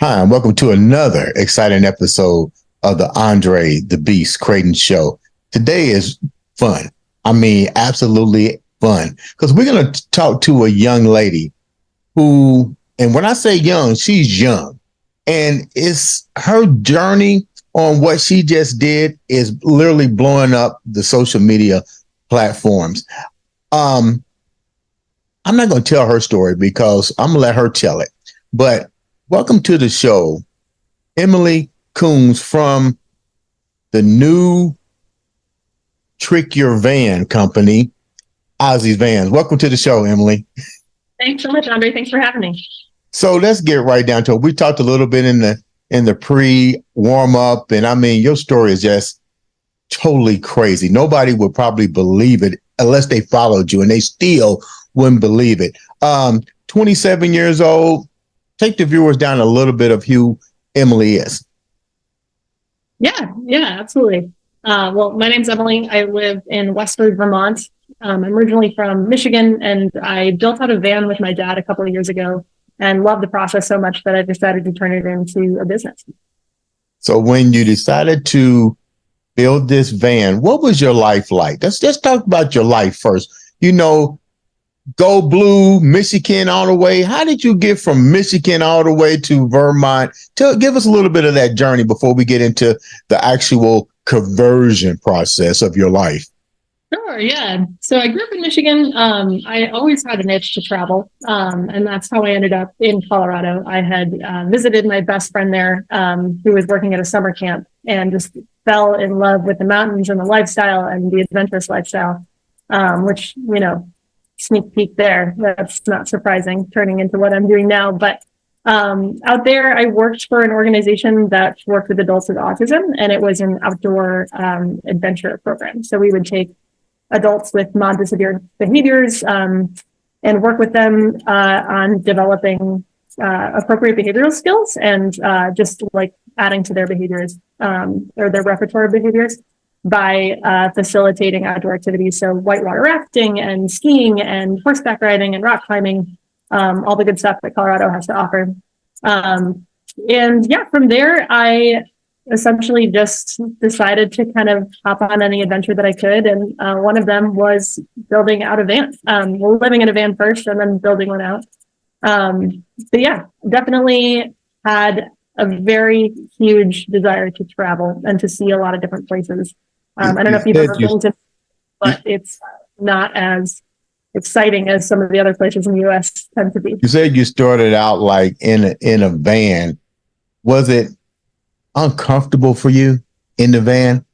Hi, and welcome to another exciting episode of the Andre The Beast Crayton show. Today is fun. I mean, absolutely fun, because we're going to talk to a young lady who, and when I say young, she's young, and it's her journey on what she just did is literally blowing up the social media platforms. I'm not going to tell her story because I'm going to let her tell it, but welcome to the show, Emily Koons from the new Trick Your Van company, Ozzy's Vans. Welcome to the show, Emily. Thanks so much, Andre. Thanks for having me. So let's get right down to it. We talked a little bit in the pre-warm up, and I mean, your story is just totally crazy. Nobody would probably believe it unless they followed you, and they still wouldn't believe it. 27 years old. Take the viewers down a little bit of who Emily is. Yeah, absolutely. Well, my name's Emily. I live in Westford, Vermont. I'm originally from Michigan, and I built out a van with my dad a couple of years ago and loved the process so much that I decided to turn it into a business. So when you decided to build this van, what was your life like? Let's just talk about your life first. You know, Go Blue, Michigan all the way. How did you get from Michigan all the way to Vermont? Give us a little bit of that journey before we get into the actual conversion process of your life. Sure, yeah. So I grew up in Michigan. I always had an itch to travel, and that's how I ended up in Colorado. I had visited my best friend there, who was working at a summer camp, and just fell in love with the mountains and the lifestyle and the adventurous lifestyle, which, you know, sneak peek there. That's not surprising, turning into what I'm doing now. But out there, I worked for an organization that worked with adults with autism, and it was an outdoor adventure program. So we would take adults with non-severe behaviors and work with them on developing appropriate behavioral skills and just like adding to their behaviors or their repertoire of behaviors by facilitating outdoor activities. So whitewater rafting and skiing and horseback riding and rock climbing, all the good stuff that Colorado has to offer. And yeah, from there, I essentially just decided to kind of hop on any adventure that I could. And one of them was building out a van. Well, living in a van first and then building one out. But yeah, definitely had a very huge desire to travel and to see a lot of different places. I don't know if you've ever been to, but it's not as exciting as some of the other places in the U.S. tend to be. You said you started out like in a van. Was it uncomfortable for you in the van?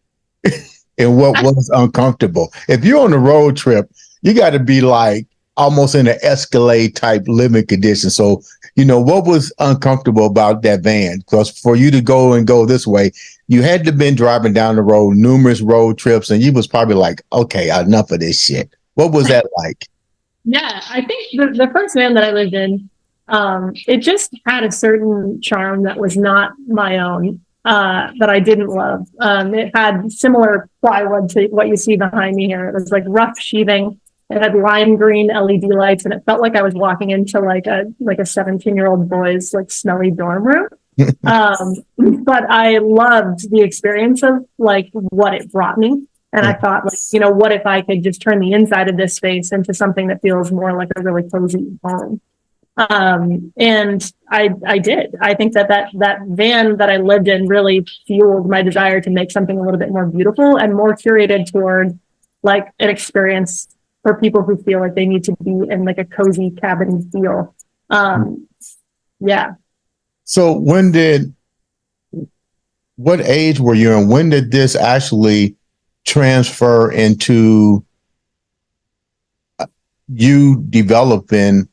And what was uncomfortable? If you're on a road trip, you got to be like almost in an Escalade type living condition. So, you know, what was uncomfortable about that van? Because for you to go this way, you had to been driving down the road, numerous road trips, and you was probably like, okay, enough of this shit. What was that like? Yeah, I think the first van that I lived in, it just had a certain charm that was not my own, that I didn't love. It had similar plywood to what you see behind me here. It was like rough sheathing. It had lime green LED lights, and it felt like I was walking into like a 17-year-old boy's like smelly dorm room. But I loved the experience of like what it brought me. And I thought, like, you know, what if I could just turn the inside of this space into something that feels more like a really cozy home? And I did. I think that van that I lived in really fueled my desire to make something a little bit more beautiful and more curated toward like an experience for people who feel like they need to be in like a cozy cabin feel. Yeah. So what age were you and when did this actually transfer into you developing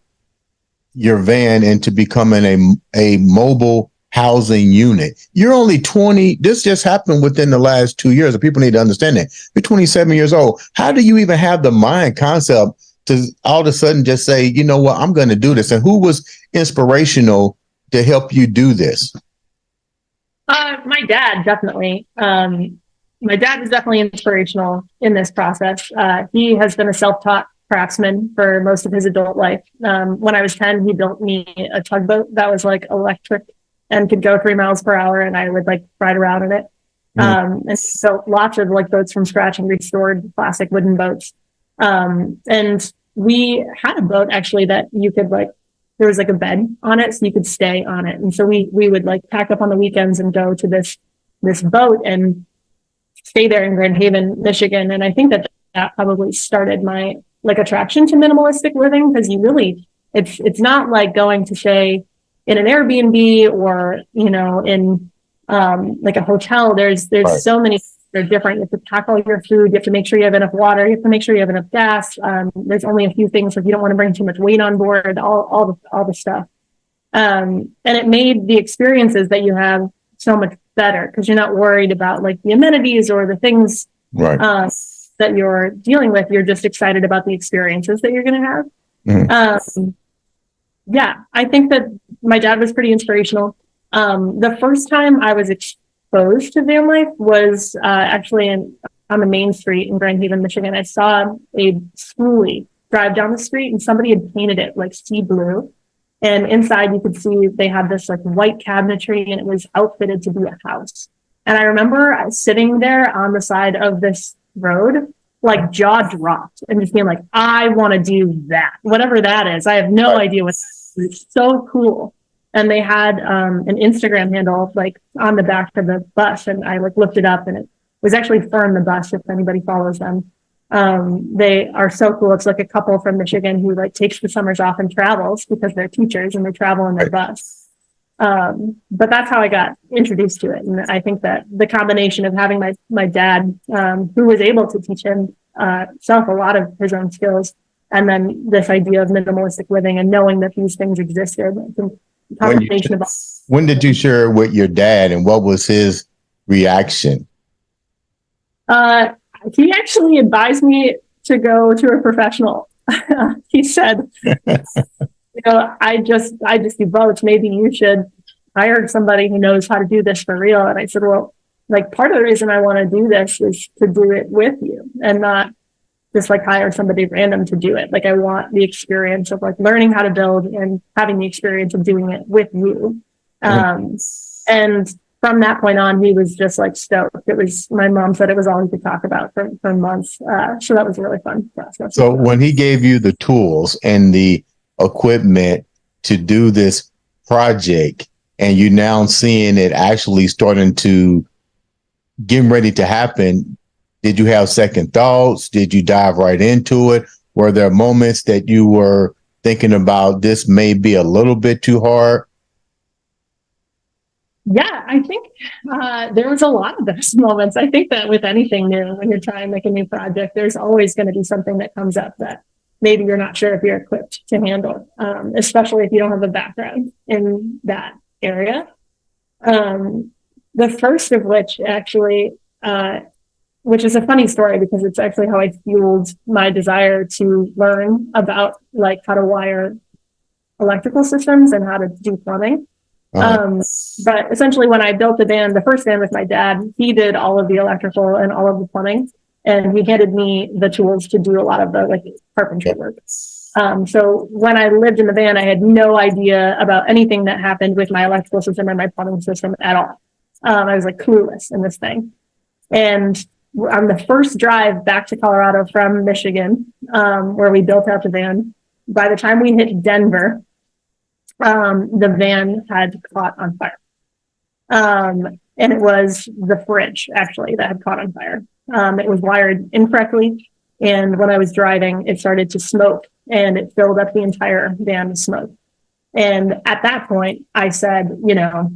your van into becoming a mobile housing unit. You're only 20. This just happened within the last 2 years. And people need to understand that. You're 27 years old. How do you even have the mind concept to all of a sudden just say, you know what, I'm going to do this? And who was inspirational to help you do this? My dad, definitely. My dad was definitely inspirational in this process. He has been a self-taught craftsman for most of his adult life. When I was 10, he built me a tugboat that was like electric and could go 3 miles per hour, and I would like ride around in it. And so lots of like boats from scratch and restored classic wooden boats. And we had a boat actually that you could like, there was like a bed on it, so you could stay on it. And so we would like pack up on the weekends and go to this boat and stay there in Grand Haven, Michigan. And I think that probably started my like attraction to minimalistic living, because you really, it's not like going to say in an Airbnb or, you know, in like a hotel. There's Right. so many, they're different. You have to pack all your food. You have to make sure you have enough water. You have to make sure you have enough gas. There's only a few things, so if you don't want to bring too much weight on board, all the stuff. And it made the experiences that you have so much better, because you're not worried about like the amenities or the things Right. that you're dealing with. You're just excited about the experiences that you're going to have. Mhm. Yeah, I think that my dad was pretty inspirational. The first time I was exposed to van life was actually on the main street in Grand Haven, Michigan. I saw a schoolie drive down the street, and somebody had painted it like sea blue. And inside you could see they had this like white cabinetry, and it was outfitted to be a house. And I remember sitting there on the side of this road, like jaw dropped, and just being like, I want to do that, whatever that is. I have no Right. idea what. It's so cool. And they had an Instagram handle like on the back of the bus, and I like looked it up, and it was actually Fern the Bus, if anybody follows them. They are so cool. It's like a couple from Michigan who like takes the summers off and travels because they're teachers and they travel in their bus. But that's how I got introduced to it. And I think that the combination of having my dad, who was able to teach himself a lot of his own skills, and then this idea of minimalistic living and knowing that these things existed, I think the combination of all. When did you share it with your dad, and what was his reaction? He actually advised me to go to a professional. He said, you know, I just do boats. Maybe you should hire somebody who knows how to do this for real. And I said, well, like part of the reason I want to do this is to do it with you and not just like hire somebody random to do it. Like I want the experience of like learning how to build and having the experience of doing it with you. And from that point on, he was just like stoked. It was, my mom said it was all he could talk about for months. So that was a really fun process. So when he gave you the tools and the equipment to do this project, and you now seeing it actually starting to getting ready to happen, did you have second thoughts? Did you dive right into it? Were there moments that you were thinking about this may be a little bit too hard? Yeah, I think there was a lot of those moments. I think that with anything new, when you're trying like a new project, there's always going to be something that comes up that maybe you're not sure if you're equipped to handle, especially if you don't have a background in that area. The first of which actually, which is a funny story because it's actually how I fueled my desire to learn about like how to wire electrical systems and how to do plumbing. But essentially when I built the first van with my dad, he did all of the electrical and all of the plumbing, and he handed me the tools to do a lot of the like carpentry work. So when I lived in the van, I had no idea about anything that happened with my electrical system and my plumbing system at all. I was like clueless in this thing. And on the first drive back to Colorado from Michigan, where we built out the van, by the time we hit Denver, the van had caught on fire. And it was the fridge actually that had caught on fire. It was wired incorrectly. And when I was driving, it started to smoke and it filled up the entire van with smoke. And at that point I said, you know,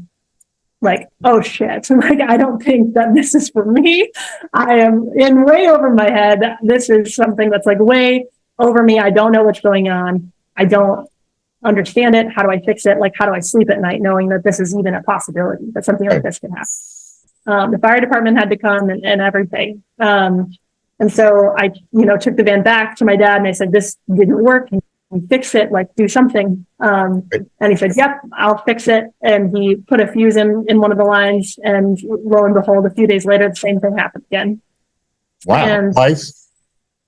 like, oh shit, like, I don't think that this is for me. I am in way over my head. This is something that's like way over me. I don't know what's going on. I don't understand it? How do I fix it? Like, how do I sleep at night knowing that this is even a possibility, that something like this can happen? The fire department had to come and everything. And so I, took the van back to my dad and I said, this didn't work. Can you fix it? Like, do something. And he said, yep, I'll fix it. And he put a fuse in one of the lines, and lo and behold, a few days later, the same thing happened again. Wow. And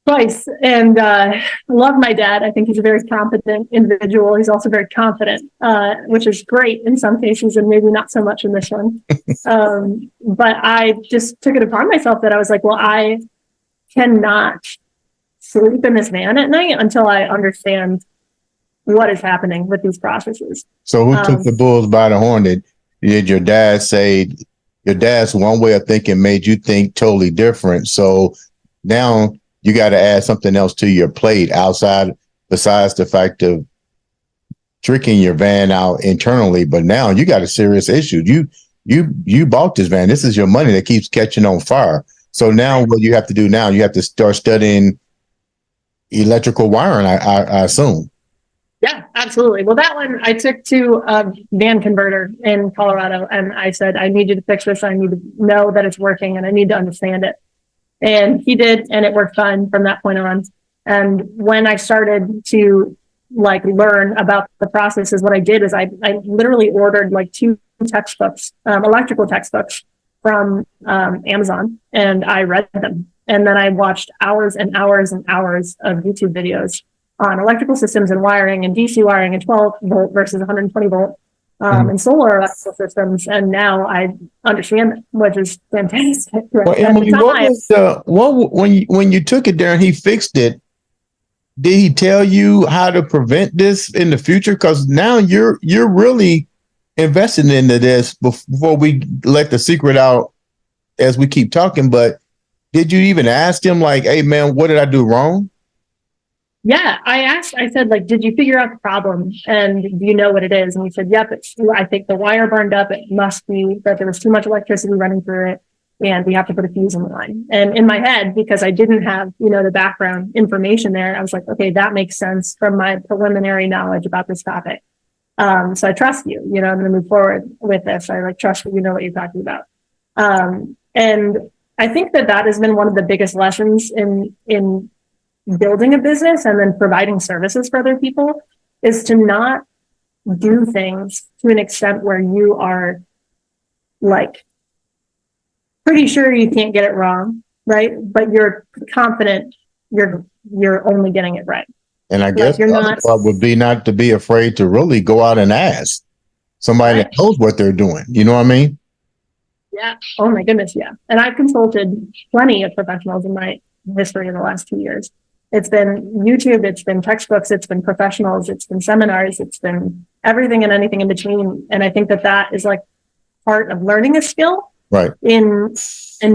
Twice. And I love my dad. I think he's a very competent individual. He's also very confident, which is great in some cases and maybe not so much in this one. But I just took it upon myself that I was like, well, I cannot sleep in this van at night until I understand what is happening with these processes. So who took the bulls by the horn? Did your dad say your dad's one way of thinking made you think totally different? So now you got to add something else to your plate besides the fact of tricking your van out internally. But now you got a serious issue. You bought this van. This is your money that keeps catching on fire. So now what you have to do now, you have to start studying electrical wiring, I assume. Yeah, absolutely. Well, that one I took to a van converter in Colorado, and I said, I need you to fix this. I need to know that it's working, and I need to understand it. And he did, and it worked fine from that point on. And when I started to learn about the processes, what I did is I literally ordered 2 textbooks, electrical textbooks from Amazon, and I read them. And then I watched hours and hours and hours of YouTube videos on electrical systems and wiring and DC wiring and 12 volt versus 120 volt and solar electrical systems. And now I understand it, which is fantastic. Well, Emily, when you took it there and he fixed it, did he tell you how to prevent this in the future? Because now you're really investing into this before we let the secret out as we keep talking. But did you even ask him hey, man, what did I do wrong? Yeah, I said, did you figure out the problem? And do you know what it is? And he said, yep, I think the wire burned up. It must be that there was too much electricity running through it, and we have to put a fuse in the line. And in my head, because I didn't have, the background information there, I was like, okay, that makes sense from my preliminary knowledge about this topic. So I trust you, I'm going to move forward with this. I trust that you know what you're talking about. And I think that has been one of the biggest lessons in building a business and then providing services for other people, is to not do things to an extent where you are pretty sure you can't get it wrong, right? But you're confident you're only getting it right. And I guess the other part would be not to be afraid to really go out and ask somebody that knows what they're doing. You know what I mean? Yeah. Oh my goodness. Yeah. And I've consulted plenty of professionals in my history in the last 2 years. It's been YouTube, it's been textbooks, it's been professionals, it's been seminars, it's been everything and anything in between. And I think that is part of learning a skill, right? And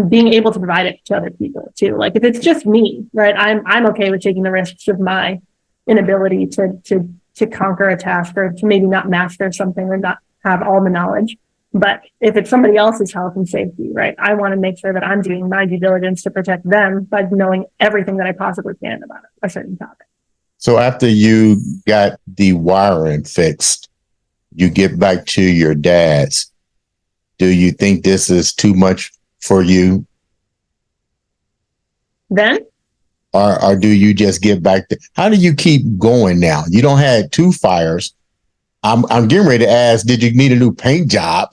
being able to provide it to other people too. If it's just me, right? I'm okay with taking the risks of my inability to conquer a task, or to maybe not master something, or not have all the knowledge. But if it's somebody else's health and safety, right, I want to make sure that I'm doing my due diligence to protect them by knowing everything that I possibly can about a certain topic. So after you got the wiring fixed, you get back to your dad's. Do you think this is too much for you? Then? Or do you just get back to, how do you keep going now? You don't have 2 fires. I'm getting ready to ask, did you need a new paint job?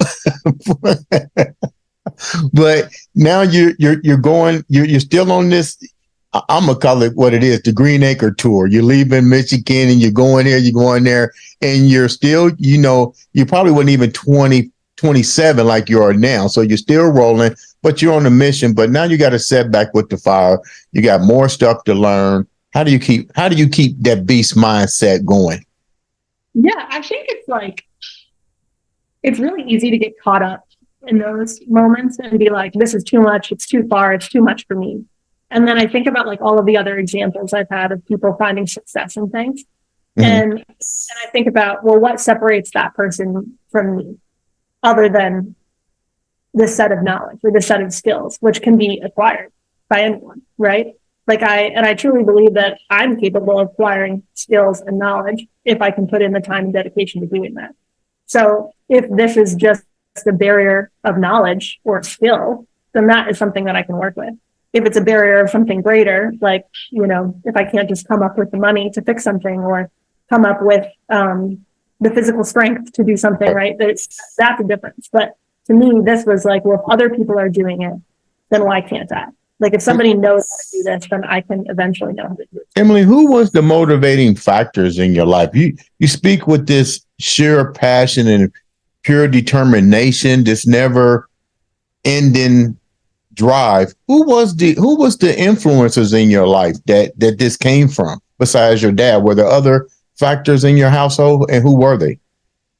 But now you're still on this. I'm gonna call it what it is, the Green Acre tour. You're leaving Michigan and you're going there, and you're still, you probably wasn't even 27 like you are now. So you're still rolling, but you're on a mission. But now you got a setback with the fire. You got more stuff to learn. How do you keep that beast mindset going? Yeah, I think it's really easy to get caught up in those moments and be like, this is too much, it's too far, it's too much for me. And then I think about all of the other examples I've had of people finding success in things. Mm-hmm. And I think about, well, what separates that person from me other than this set of knowledge or this set of skills, which can be acquired by anyone, right? I truly believe that I'm capable of acquiring skills and knowledge if I can put in the time and dedication to doing that. So if this is just a barrier of knowledge or skill, then that is something that I can work with. If it's a barrier of something greater, like, if I can't just come up with the money to fix something or come up with the physical strength to do something, right? That's a difference. But to me, this was like, well, if other people are doing it, then why can't I? Like, if somebody knows how to do this, then I can eventually know how to do it. Emily, who was the motivating factors in your life? You speak with this sheer passion and pure determination, this never ending drive. Who was the influences in your life that this came from besides your dad? Were there other factors in your household, and who were they?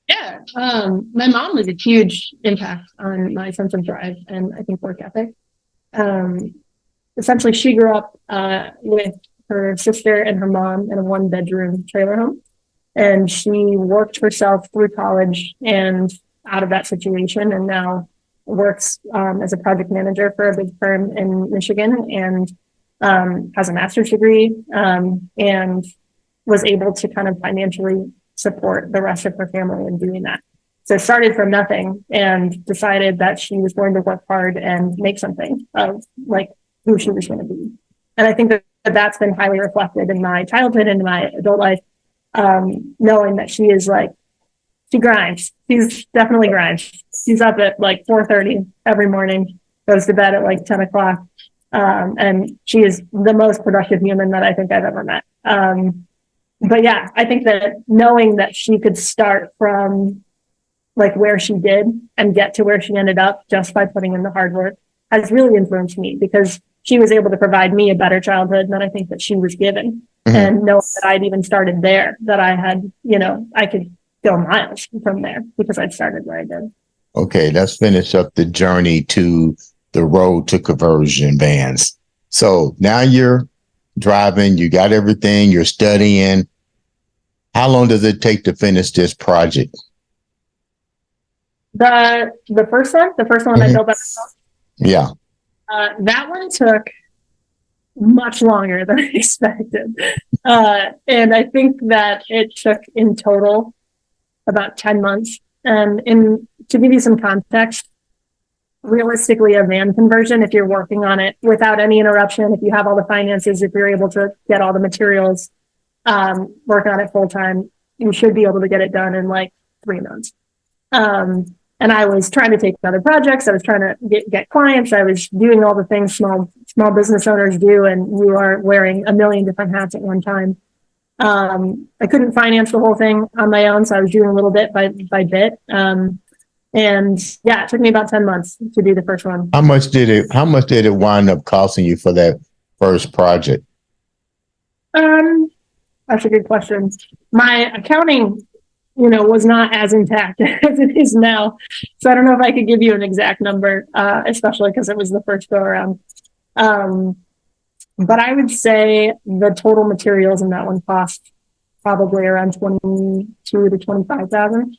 Yeah. My mom was a huge impact on my sense of drive and I think work ethic. Essentially, she grew up with her sister and her mom in a 1-bedroom trailer home. And she worked herself through college and out of that situation, and now works as a project manager for a big firm in Michigan, and has a master's degree, and was able to kind of financially support the rest of her family in doing that. So started from nothing and decided that she was going to work hard and make something of like who she was going to be. And I think that that's been highly reflected in my childhood and my adult life, knowing that she is like, she grinds. She's definitely grinds. She's up at like 4:30 every morning, goes to bed at like 10 o'clock. And she is the most productive human that I think I've ever met. But yeah, I think that knowing that she could start from like where she did and get to where she ended up just by putting in the hard work has really influenced me, because she was able to provide me a better childhood than I think that she was given. Mm-hmm. And know that I'd even started there, that I had, I could go miles from there because I'd started where I did. Okay, let's finish up the journey to the road to conversion vans. So now you're driving, you got everything, you're studying. How long does it take to finish this project? The first one Mm-hmm. I built by myself. Yeah. That one took much longer than I expected. And I think that it took in total about 10 months. And to give you some context, realistically, a van conversion, if you're working on it without any interruption, if you have all the finances, if you're able to get all the materials, work on it full time, you should be able to get it done in like 3 months. And I was trying to take other projects. I was trying to get clients. I was doing all the things small business owners do, and you are wearing a million different hats at one time. I couldn't finance the whole thing on my own, so I was doing a little bit by bit. And yeah, it took me about 10 months to do the first one. How much did it wind up costing you for that first project? That's a good question. My accounting, was not as intact as it is now. So I don't know if I could give you an exact number, especially because it was the first go around. But I would say the total materials in that one cost probably around 22 to 25,000.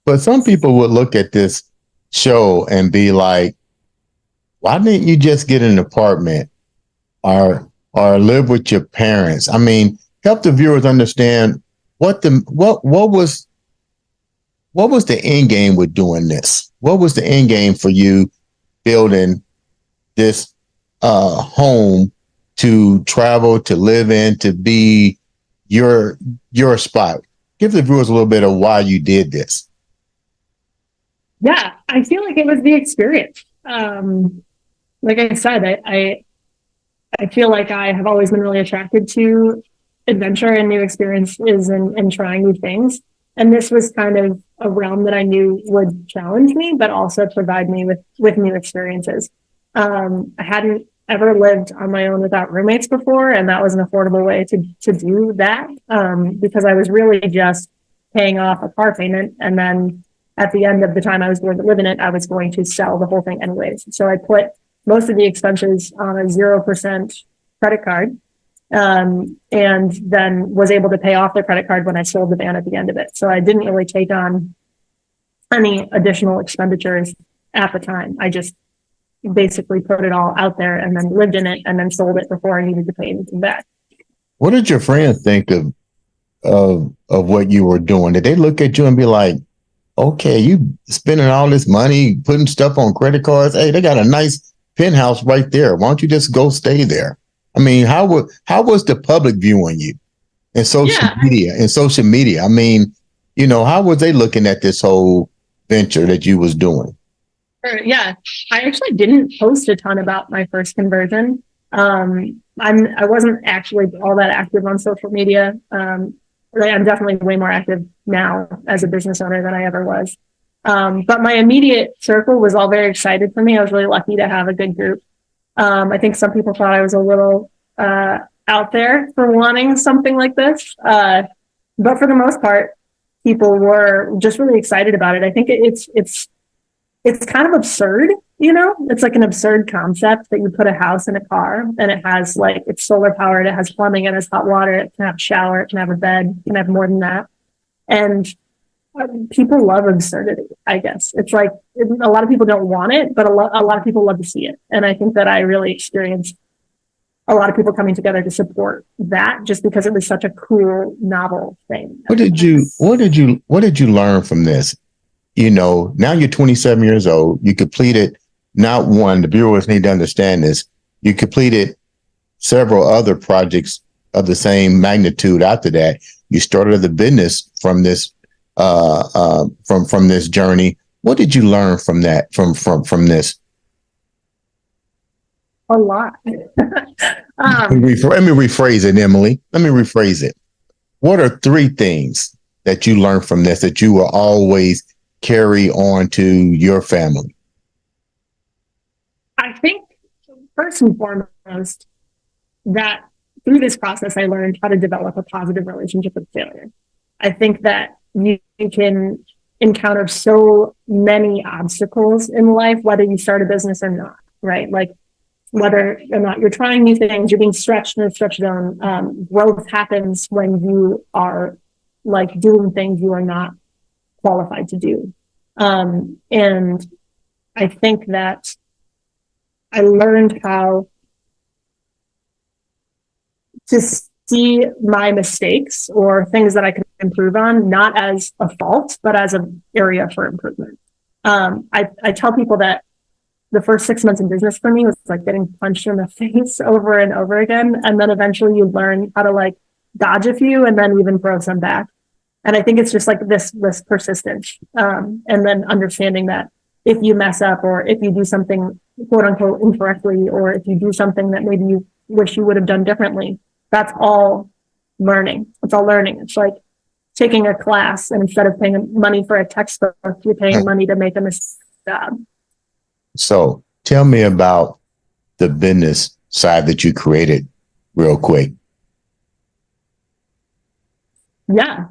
But some people would look at this show and be like, why didn't you just get an apartment or live with your parents? I mean, help the viewers understand what was the end game with doing this? What was the end game for you building this home to travel, to live in, to be your spot? Give the viewers a little bit of why you did this. Yeah, I feel like it was the experience. Like I said, I feel like I have always been really attracted to adventure and new experiences and trying new things. And this was kind of a realm that I knew would challenge me, but also provide me with new experiences. I hadn't ever lived on my own without roommates before, and that was an affordable way to do that, because I was really just paying off a car payment, and then at the end of the time I was going to live in it, I was going to sell the whole thing anyways. So I put most of the expenses on a 0% credit card, and then was able to pay off the credit card when I sold the van at the end of it. So I didn't really take on any additional expenditures at the time. I just basically put it all out there and then lived in it and then sold it before I needed to pay anything back. What did your friends think of what you were doing? Did they look at you and be like, okay, you spending all this money, putting stuff on credit cards? Hey, they got a nice penthouse right there. Why don't you just go stay there? I mean, how was the public viewing you and social media and social media? I mean, how was they looking at this whole venture that you was doing? Yeah, I actually didn't post a ton about my first conversion. I wasn't actually all that active on social media. I'm definitely way more active now as a business owner than I ever was. But my immediate circle was all very excited for me. I was really lucky to have a good group. I think some people thought I was a little out there for wanting something like this. But for the most part, people were just really excited about it. I think it's kind of absurd, it's like an absurd concept that you put a house in a car and it has it's solar powered, it has plumbing, it has hot water, it can have a shower, it can have a bed, it can have more than that. And people love absurdity, I guess. It's like a lot of people don't want it, but a lot of people love to see it. And I think that I really experienced a lot of people coming together to support that just because it was such a cool, novel thing. What did you learn from this? Now you're 27 years old. You completed not one, the viewers need to understand this. You completed several other projects of the same magnitude after that. You started the business from this, from this journey. What did you learn from that, from this? A lot. Let me rephrase it, Emily. Let me rephrase it. What are 3 things that you learned from this that you will always carry on to your family? I think first and foremost that through this process, I learned how to develop a positive relationship with failure. I think that you can encounter so many obstacles in life, whether you start a business or not, right? Like whether or not you're trying new things, you're being stretched in a stretch zone. Growth happens when you are doing things you are not qualified to do. And I think that I learned how to see my mistakes or things that I could improve on, not as a fault, but as an area for improvement. I tell people that the first 6 months in business for me was like getting punched in the face over and over again. And then eventually you learn how to dodge a few and then even throw some back. And I think it's just this persistence. And then understanding that if you mess up or if you do something quote unquote incorrectly, or if you do something that maybe you wish you would have done differently, that's all learning. It's all learning. It's like taking a class, and instead of paying money for a textbook, you're paying money to make a mistake. So tell me about the business side that you created real quick. Yeah.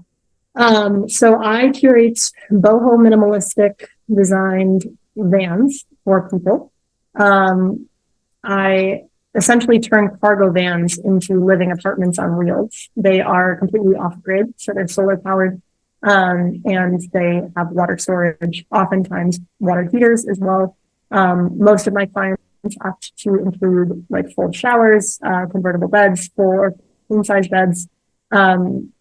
So I curate boho minimalistic designed vans for people. I essentially turn cargo vans into living apartments on wheels. They are completely off grid, so they're solar powered, and they have water storage, oftentimes water heaters as well. Most of my clients opt to include full showers, convertible beds, full queen size beds. And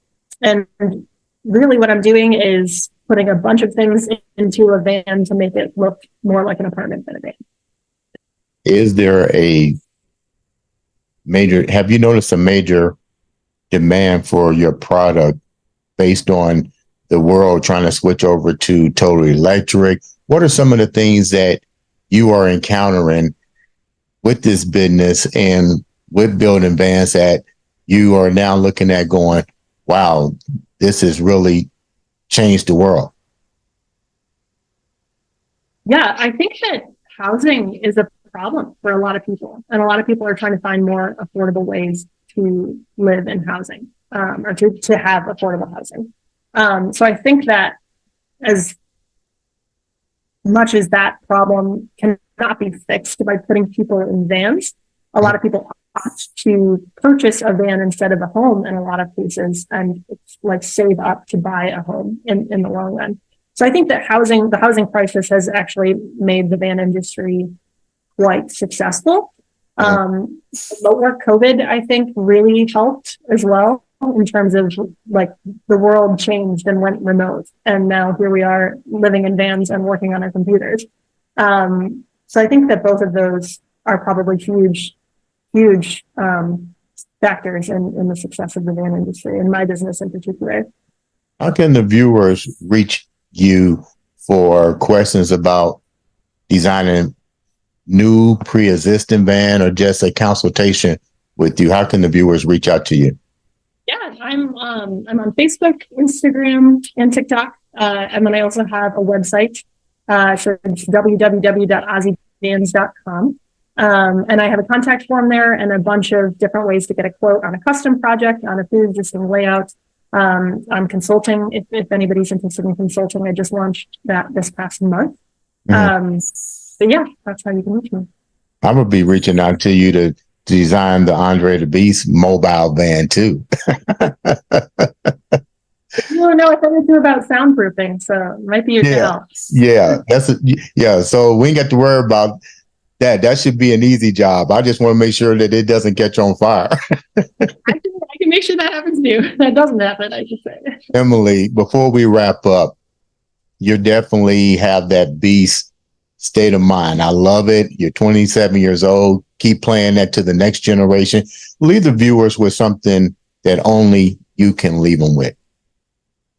really what I'm doing is putting a bunch of things into a van to make it look more like an apartment than a van. Is there have you noticed a major demand for your product based on the world trying to switch over to totally electric? What are some of the things that you are encountering with this business and with building vans that you are now looking at going, wow, this has really changed the world? Yeah, I think that housing is a problem for a lot of people, and a lot of people are trying to find more affordable ways to live in housing, or to have affordable housing. So I think that as much as that problem cannot be fixed by putting people in vans, a lot of people opt to purchase a van instead of a home in a lot of cases, and save up to buy a home in the long run. So I think that the housing crisis has actually made the van industry quite successful. Remote work COVID, I think, really helped as well in terms of like the world changed and went remote. And now here we are living in vans and working on our computers. So I think that both of those are probably huge factors in the success of the van industry and my business in particular. How can the viewers reach you for questions about designing new pre-existing van or just a consultation with you? How can the viewers reach out to you? Yeah, I'm on Facebook, Instagram, and TikTok. And then I also have a website. So it's www.ozzyvans.com. And I have a contact form there and a bunch of different ways to get a quote on a custom project, on a pre-existing layout. I'm consulting if anybody's interested in consulting. I just launched that this past month. But yeah, that's how you can reach me. I'm going to be reaching out to you to design the Andre the Beast mobile van too. You don't know what I do about soundproofing, so it might be your help. Yeah, so we ain't got to worry about that. That should be an easy job. I just want to make sure that it doesn't catch on fire. I can make sure that happens to you. That doesn't happen, I should say. Emily, before we wrap up, you definitely have that beast state of mind. I love it. You're 27 years old. Keep playing that to the next generation. Leave the viewers with something that only you can leave them with.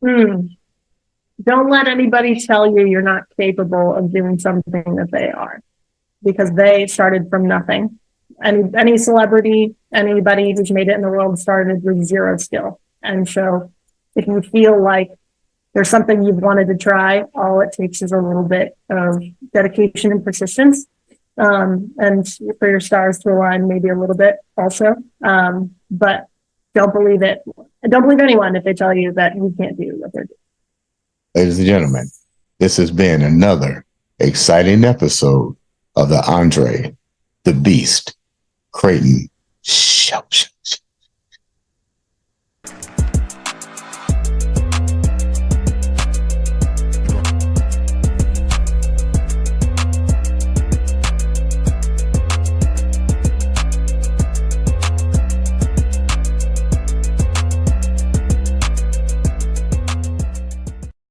Don't let anybody tell you you're not capable of doing something that they are, because they started from nothing. Any celebrity, anybody who's made it in the world started with zero skill. And so if you feel like there's something you've wanted to try, all it takes is a little bit of dedication and persistence. And for your stars to align maybe a little bit also. But don't believe it. Don't believe anyone if they tell you that you can't do what they're doing. Ladies and gentlemen, this has been another exciting episode of the Andre the Beast Crayton Show.